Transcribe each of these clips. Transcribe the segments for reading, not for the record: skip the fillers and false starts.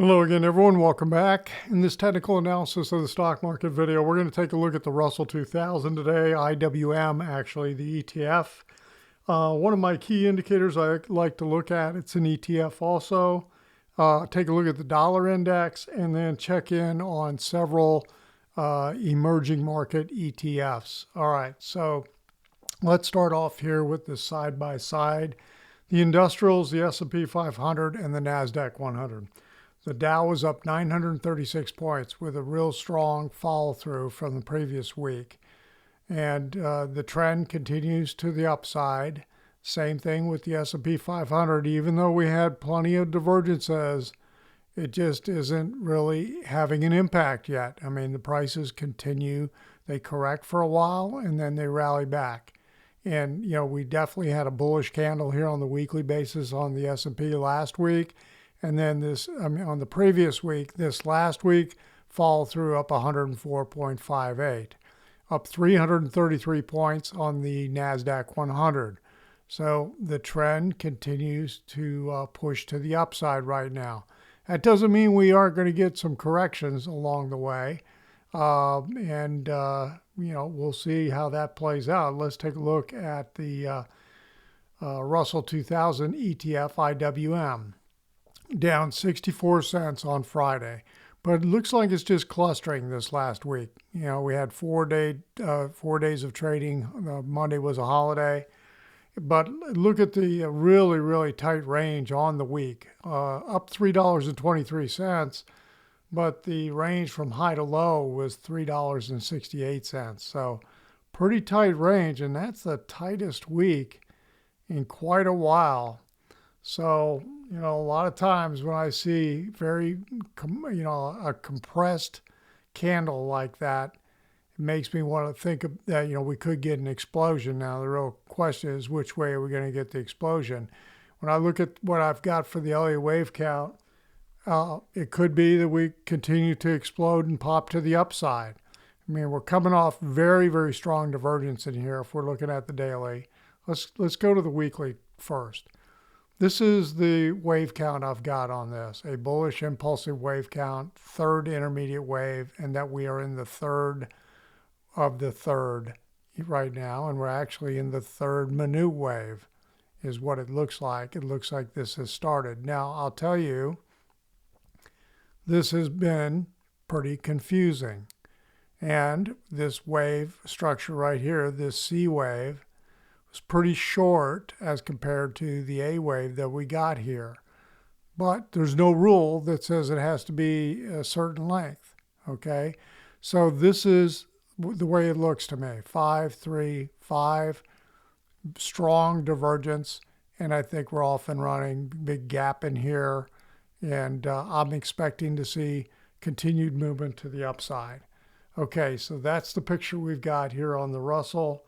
Hello again, everyone. Welcome back. In this technical analysis of the stock market video, we're going to take a look at the Russell 2000 today, IWM, actually, the ETF. One of my key indicators I like to look at, it's an ETF also. Take a look at the dollar index and then check in on several emerging market ETFs. All right, so let's start off here with the side-by-side. The industrials, the S&P 500, and the NASDAQ 100. The Dow was up 936 points with a real strong follow through from the previous week. And the trend continues to the upside. Same thing with the S&P 500. Even though we had plenty of divergences, it just isn't really having an impact yet. I mean, the prices continue. They correct for a while and then they rally back. And, we definitely had a bullish candle here on the weekly basis on the S&P last week. And then on the previous week, this last week, fall through up 104.58, up 333 points on the NASDAQ 100. So the trend continues to push to the upside right now. That doesn't mean we aren't going to get some corrections along the way. We'll see how that plays out. Let's take a look at the Russell 2000 ETF IWM. Down 64 cents on Friday, but it looks like it's just clustering this last week. We had 4 days of trading. Monday was a holiday, but look at the really, really tight range on the week, up $3.23, but the range from high to low was $3.68. So pretty tight range, and that's the tightest week in quite a while. So, a lot of times when I see a compressed candle like that, it makes me want to think that, we could get an explosion. Now, the real question is which way are we going to get the explosion? When I look at what I've got for the Elliott Wave count, it could be that we continue to explode and pop to the upside. I mean, we're coming off very, very strong divergence in here if we're looking at the daily. Let's go to the weekly first. This is the wave count I've got on this, a bullish impulsive wave count, third intermediate wave, and that we are in the third of the third right now, and we're actually in the third minute wave is what it looks like. It looks like this has started. Now, I'll tell you, this has been pretty confusing. And this wave structure right here, this C wave, was pretty short as compared to the A wave that we got here. But there's no rule that says it has to be a certain length, okay? So this is the way it looks to me. 5, 3, 5, strong divergence, and I think we're off and running. Big gap in here, and I'm expecting to see continued movement to the upside. Okay, so that's the picture we've got here on the Russell.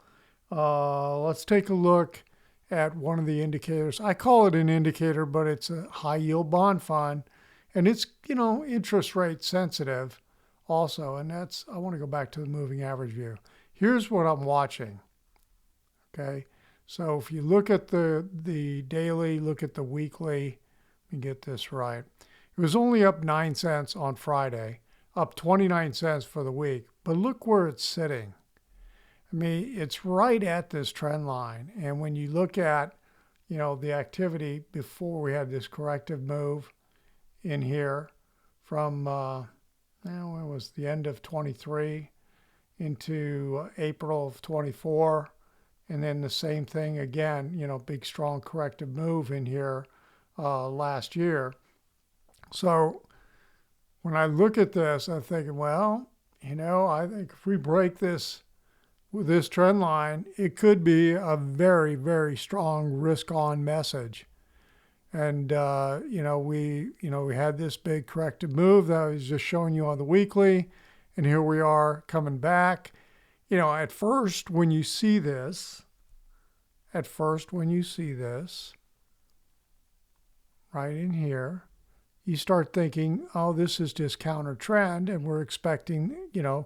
Let's take a look at one of the indicators. I call it an indicator, but it's a high yield bond fund, and it's, interest rate sensitive also. And I want to go back to the moving average view. Here's what I'm watching. Okay. So if you look at the daily, look at the weekly, let me get this right. It was only up 9 cents on Friday, up 29 cents for the week, but look where it's sitting. I mean, it's right at this trend line. And when you look at, the activity before we had this corrective move in here from, it was the end of 23 into April of 24. And then the same thing again, big strong corrective move in here last year. So when I look at this, I'm thinking, well, I think if we break this with this trend line, it could be a very, very strong risk-on message. And we had this big corrective move that I was just showing you on the weekly, and here we are coming back. At first when you see this, right in here, you start thinking, oh, this is just counter trend, and we're expecting,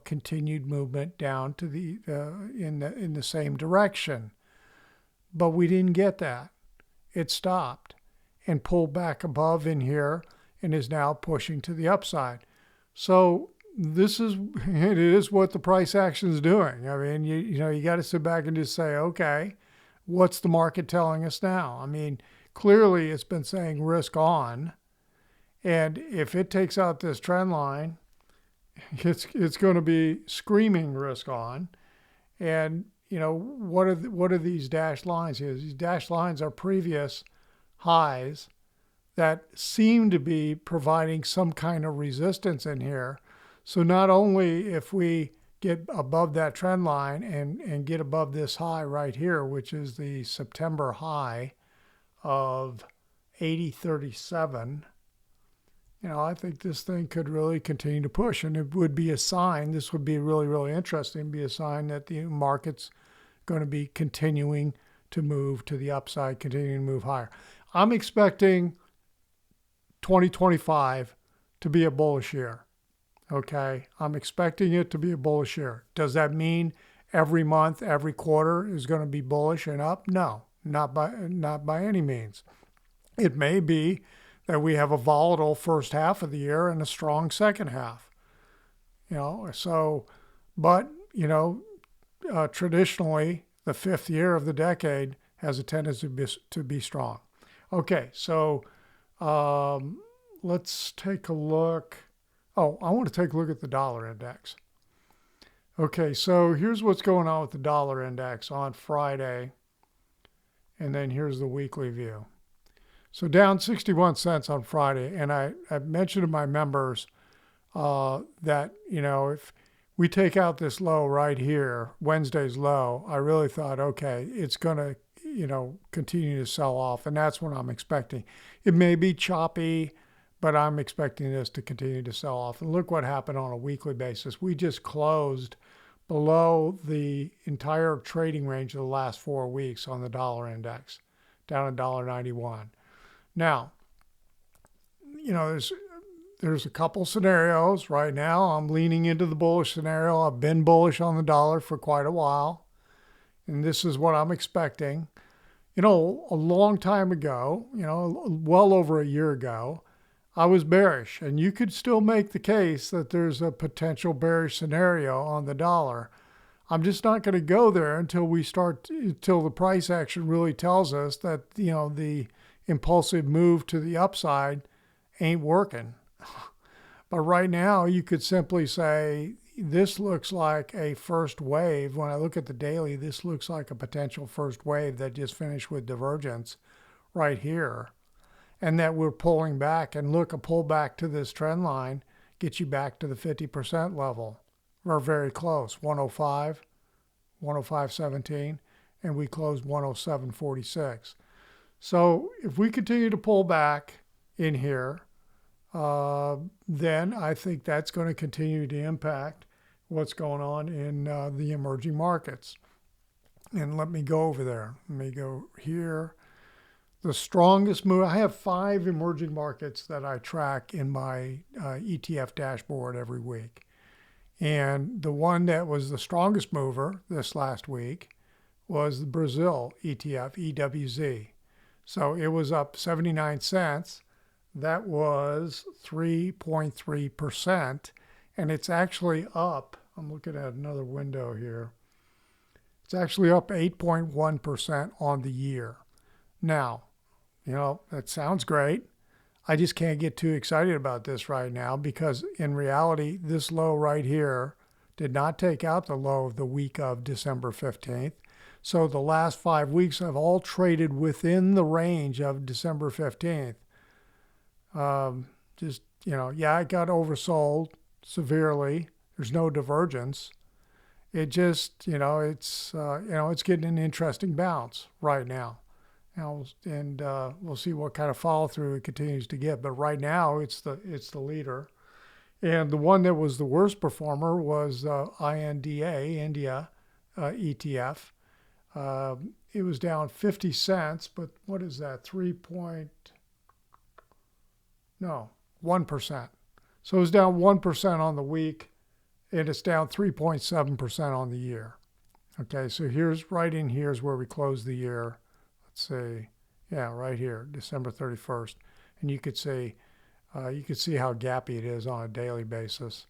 continued movement down to the in the same direction. But we didn't get that. It stopped and pulled back above in here and is now pushing to the upside. So it is what the price action is doing. I mean, you got to sit back and just say, okay, what's the market telling us now? I mean, clearly it's been saying risk on, and if it takes out this trend line, it's going to be screaming risk on. And what are these dashed lines here? These dashed lines are previous highs that seem to be providing some kind of resistance in here. So not only if we get above that trend line and get above this high right here, which is the September high of 80.37, I think this thing could really continue to push, and it would be a sign. This would be really, really interesting. Be a sign that the market's going to be continuing to move to the upside, continuing to move higher. I'm expecting 2025 to be a bullish year. Okay, I'm expecting it to be a bullish year. Does that mean every month, every quarter is going to be bullish and up? No, not by any means. It may be that we have a volatile first half of the year and a strong second half. Traditionally, the fifth year of the decade has a tendency to be strong. Okay, so let's take a look. Oh, I want to take a look at the dollar index. Okay, so here's what's going on with the dollar index on Friday, and then here's the weekly view. So down 61 cents on Friday, and I mentioned to my members that, if we take out this low right here, Wednesday's low, I really thought, okay, it's going to, continue to sell off, and that's what I'm expecting. It may be choppy, but I'm expecting this to continue to sell off. And look what happened on a weekly basis. We just closed below the entire trading range of the last 4 weeks on the dollar index, down at $1.91. Now, there's a couple scenarios right now. I'm leaning into the bullish scenario. I've been bullish on the dollar for quite a while, and this is what I'm expecting. A long time ago, well over a year ago, I was bearish, and you could still make the case that there's a potential bearish scenario on the dollar. I'm just not going to go there until the price action really tells us that, the impulsive move to the upside ain't working. But right now, you could simply say, this looks like a first wave. When I look at the daily, this looks like a potential first wave that just finished with divergence right here. And that we're pulling back, and look, a pullback to this trend line gets you back to the 50% level. We're very close, 105, 105.17, and we closed 107.46. So if we continue to pull back in here, then I think that's going to continue to impact what's going on in the emerging markets. And let me go over there. Let me go here. The strongest move, I have 5 emerging markets that I track in my ETF dashboard every week. And the one that was the strongest mover this last week was the Brazil ETF, EWZ. So it was up 79 cents. That was 3.3%. And it's actually up, I'm looking at another window here. It's actually up 8.1% on the year. Now, that sounds great. I just can't get too excited about this right now because in reality, this low right here did not take out the low of the week of December 15th. So the last 5 weeks have all traded within the range of December 15th. It got oversold severely. There's no divergence. It just, it's getting an interesting bounce right now. And we'll see what kind of follow through it continues to get. But right now, it's the leader. And the one that was the worst performer was INDA, India ETF. It was down 50 cents, but what is that? 1%. So it was down 1% on the week, and it's down 3.7% on the year. Okay, so here's where we close the year. Let's see, right here, December 31st. And you could see You can see how gappy it is on a daily basis.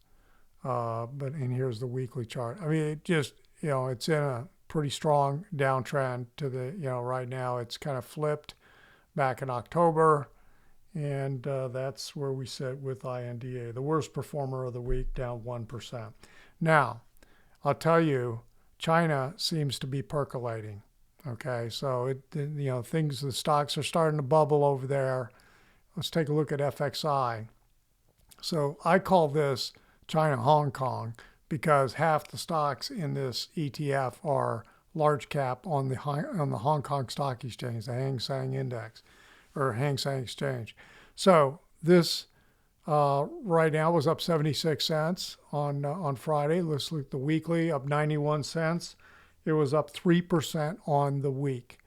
And here's the weekly chart. I mean, it just, it's in a pretty strong downtrend to the, right now it's kind of flipped back in October. And that's where we sit with INDA, the worst performer of the week, down 1%. Now, I'll tell you, China seems to be percolating. Okay, so the stocks are starting to bubble over there. Let's take a look at FXI. So I call this China Hong Kong because half the stocks in this ETF are large cap on the Hong Kong Stock Exchange, the Hang Seng Index or Hang Seng Exchange. So this right now was up 76 cents on Friday. Let's look at the weekly, up 91 cents. It was up 3% on the week.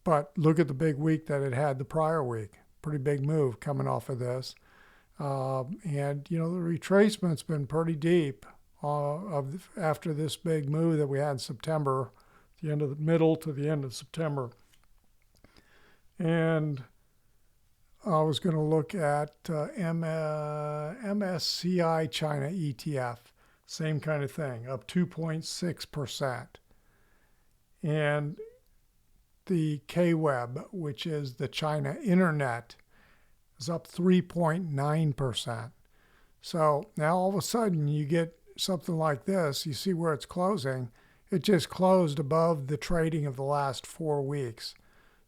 But look at the big week that it had the prior week. Pretty big move coming off of this. And the retracement's been pretty deep after this big move that we had in September, the middle to the end of September. And I was going to look at MSCI China ETF, same kind of thing, up 2.6%. And the KWEB, which is the China Internet, is up 3.9%. So now all of a sudden you get something like this. You see where it's closing. It just closed above the trading of the last 4 weeks.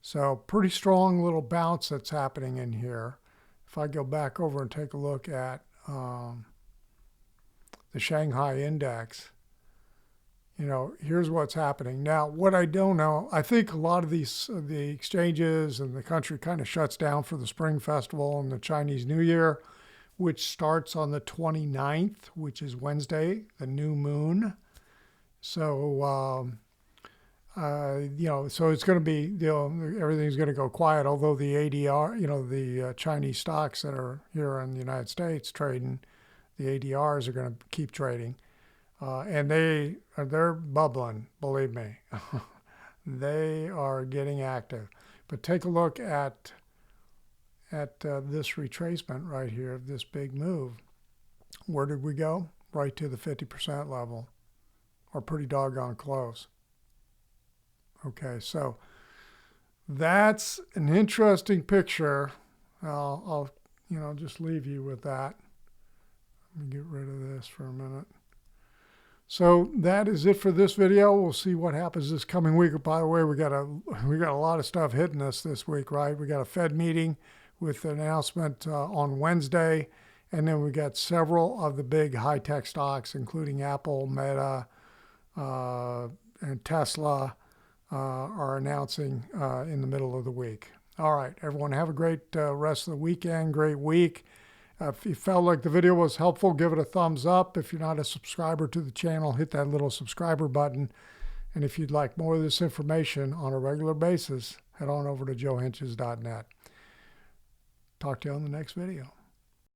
So pretty strong little bounce that's happening in here. If I go back over and take a look at the Shanghai Index, here's what's happening. Now, what I don't know, I think a lot of the exchanges and the country kind of shuts down for the Spring Festival and the Chinese New Year, which starts on the 29th, which is Wednesday, the new moon. So, so it's going to be, everything's going to go quiet, although the ADR, the Chinese stocks that are here in the United States trading, the ADRs are going to keep trading. And they're bubbling, believe me. They are getting active. But take a look at this retracement right here, this big move. Where did we go? Right to the 50% level, or pretty doggone close. Okay, so that's an interesting picture. I'll just leave you with that. Let me get rid of this for a minute. So that is it for this video. We'll see what happens this coming week. By the way, we got a lot of stuff hitting us this week, right? We got a Fed meeting with an announcement on Wednesday, and then we got several of the big high-tech stocks, including Apple, Meta, and Tesla, are announcing in the middle of the week. All right, everyone, have a great rest of the weekend, great week. If you felt like the video was helpful, give it a thumbs up. If you're not a subscriber to the channel, hit that little subscriber button. And if you'd like more of this information on a regular basis, head on over to joehenches.net. Talk to you on the next video.